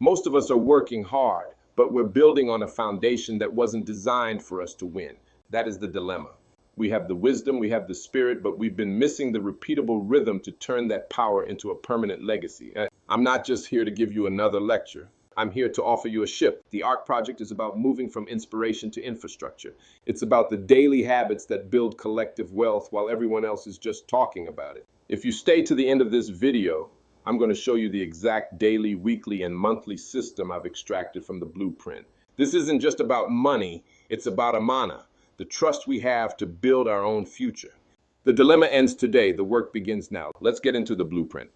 Most of us are working hard, but we're building on a foundation that wasn't designed for us to win. That is the dilemma. We have the wisdom, we have the spirit, but we've been missing the repeatable rhythm to turn that power into a permanent legacy. I'm not just here to give you another lecture. I'm here to offer you a shift. The Ark Project is about moving from inspiration to infrastructure. It's about the daily habits that build collective wealth while everyone else is just talking about it. If you stay to the end of this video, I'm going to show you the exact daily, weekly, and monthly system I've extracted from the blueprint. This isn't just about money, it's about amana, the trust we have to build our own future. The dilemma ends today, the work begins now. Let's get into the blueprint.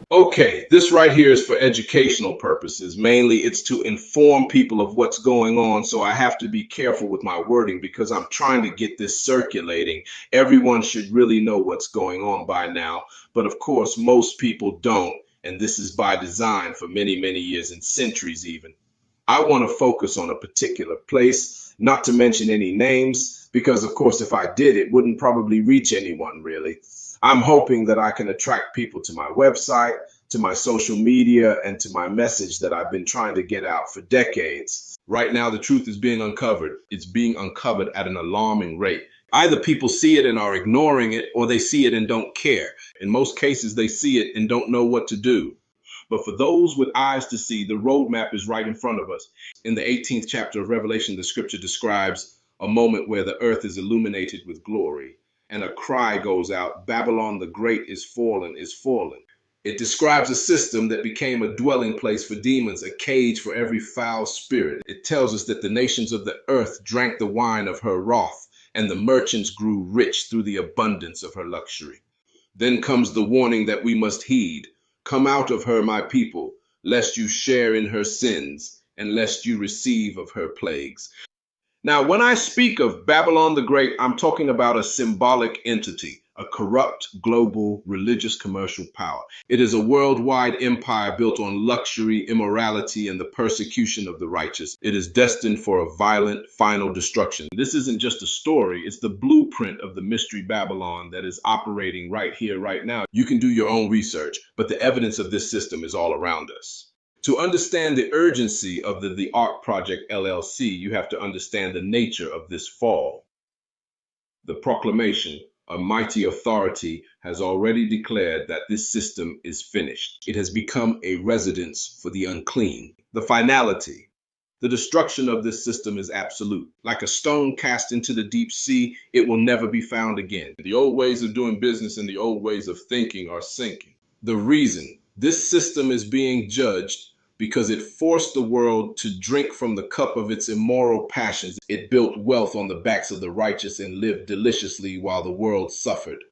Okay, this right here is for educational purposes. Mainly it's to inform people of what's going on, so I have to be careful with my wording because I'm trying to get this circulating. Everyone should really know what's going on by now, but of course most people don't, and this is by design for many, many years and centuries even. I want to focus on a particular place, not to mention any names, because of course if I did, it wouldn't probably reach anyone really. I'm hoping that I can attract people to my website, to my social media, and to my message that I've been trying to get out for decades. Right now, the truth is being uncovered. It's being uncovered at an alarming rate. Either people see it and are ignoring it, or they see it and don't care. In most cases, they see it and don't know what to do. But for those with eyes to see, the roadmap is right in front of us. In the 18th chapter of Revelation, the scripture describes a moment where the earth is illuminated with glory. And a cry goes out, Babylon the Great is fallen, is fallen. It describes a system that became a dwelling place for demons, a cage for every foul spirit. It tells us that the nations of the earth drank the wine of her wrath, and the merchants grew rich through the abundance of her luxury. Then comes the warning that we must heed. Come out of her, my people, lest you share in her sins, and lest you receive of her plagues. Now, when I speak of Babylon the Great, I'm talking about a symbolic entity, a corrupt global religious commercial power. It is a worldwide empire built on luxury, immorality, and the persecution of the righteous. It is destined for a violent final destruction. This isn't just a story, it's the blueprint of the mystery Babylon that is operating right here, right now. You can do your own research, but the evidence of this system is all around us. To understand the urgency of the Ark Project LLC, you have to understand the nature of this fall. The proclamation, a mighty authority, has already declared that this system is finished. It has become a residence for the unclean. The finality, the destruction of this system is absolute. Like a stone cast into the deep sea, it will never be found again. The old ways of doing business and the old ways of thinking are sinking. The reason this system is being judged because it forced the world to drink from the cup of its immoral passions. It built wealth on the backs of the righteous and lived deliciously while the world suffered.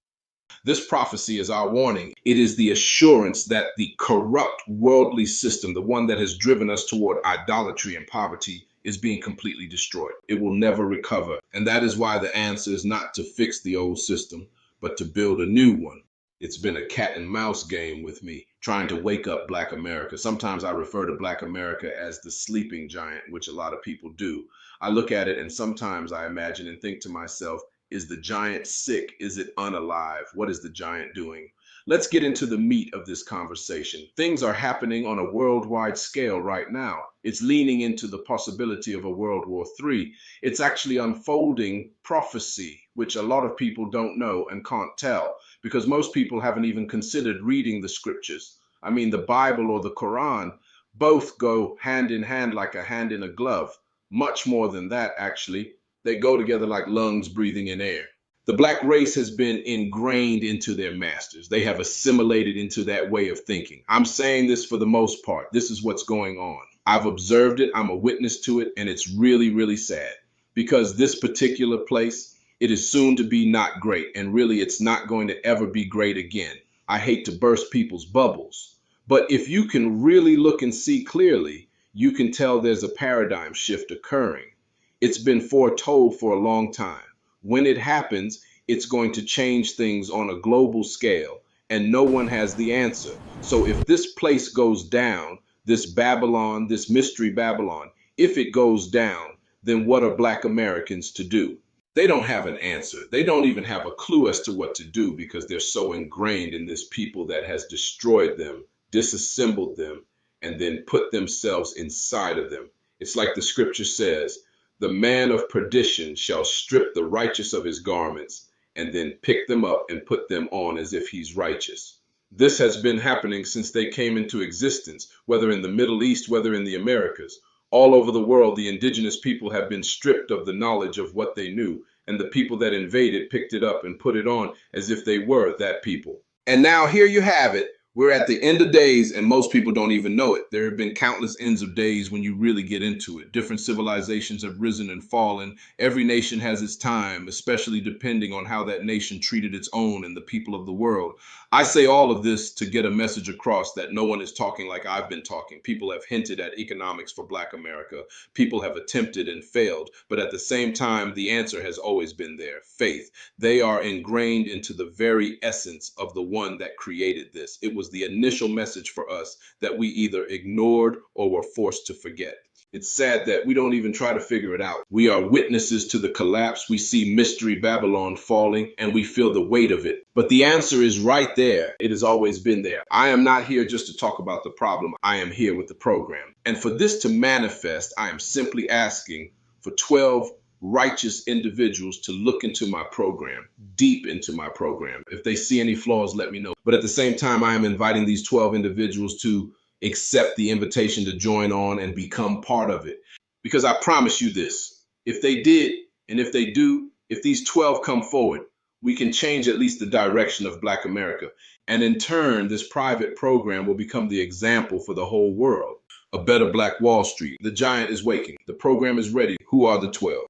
This prophecy is our warning. It is the assurance that the corrupt worldly system, the one that has driven us toward idolatry and poverty, is being completely destroyed. It will never recover. And that is why the answer is not to fix the old system, but to build a new one. It's been a cat and mouse game with me, trying to wake up Black America. Sometimes I refer to Black America as the sleeping giant, which a lot of people do. I look at it and sometimes I imagine and think to myself, is the giant sick? Is it unalive? What is the giant doing? Let's get into the meat of this conversation. Things are happening on a worldwide scale right now. It's leaning into the possibility of a World War III. It's actually unfolding prophecy, which a lot of people don't know and can't tell, because most people haven't even considered reading the scriptures. I mean, the Bible or the Quran, both go hand in hand like a hand in a glove. Much more than that, actually. They go together like lungs breathing in air. The Black race has been ingrained into their masters. They have assimilated into that way of thinking. I'm saying this for the most part. This is what's going on. I've observed it. I'm a witness to it. And it's really, really sad because this particular place, it is soon to be not great. And really, it's not going to ever be great again. I hate to burst people's bubbles. But if you can really look and see clearly, you can tell there's a paradigm shift occurring. It's been foretold for a long time. When it happens, it's going to change things on a global scale, and no one has the answer. So if this place goes down, this Babylon, this mystery Babylon, if it goes down, then what are Black Americans to do? They don't have an answer. They don't even have a clue as to what to do because they're so ingrained in this people that has destroyed them, disassembled them, and then put themselves inside of them. It's like the scripture says, the man of perdition shall strip the righteous of his garments and then pick them up and put them on as if he's righteous. This has been happening since they came into existence, whether in the Middle East, whether in the Americas. All over the world, the indigenous people have been stripped of the knowledge of what they knew, and the people that invaded picked it up and put it on as if they were that people. And now here you have it. We're at the end of days, and most people don't even know it. There have been countless ends of days when you really get into it. Different civilizations have risen and fallen. Every nation has its time, especially depending on how that nation treated its own and the people of the world. I say all of this to get a message across that no one is talking like I've been talking. People have hinted at economics for Black America. People have attempted and failed. But at the same time, the answer has always been there: faith. They are ingrained into the very essence of the one that created this. It was the initial message for us that we either ignored or were forced to forget. It's sad that we don't even try to figure it out. We are witnesses to the collapse. We see Mystery Babylon falling and we feel the weight of it. But the answer is right there. It has always been there. I am not here just to talk about the problem. I am here with the program. And for this to manifest, I am simply asking for 12 righteous individuals to look into my program, deep into my program. If they see any flaws, let me know. But at the same time, I am inviting these 12 individuals to accept the invitation to join on and become part of it. Because I promise you this, if they did, and if they do, if these 12 come forward, we can change at least the direction of Black America. And in turn, this private program will become the example for the whole world. A better Black Wall Street. The giant is waking. The program is ready. Who are the 12?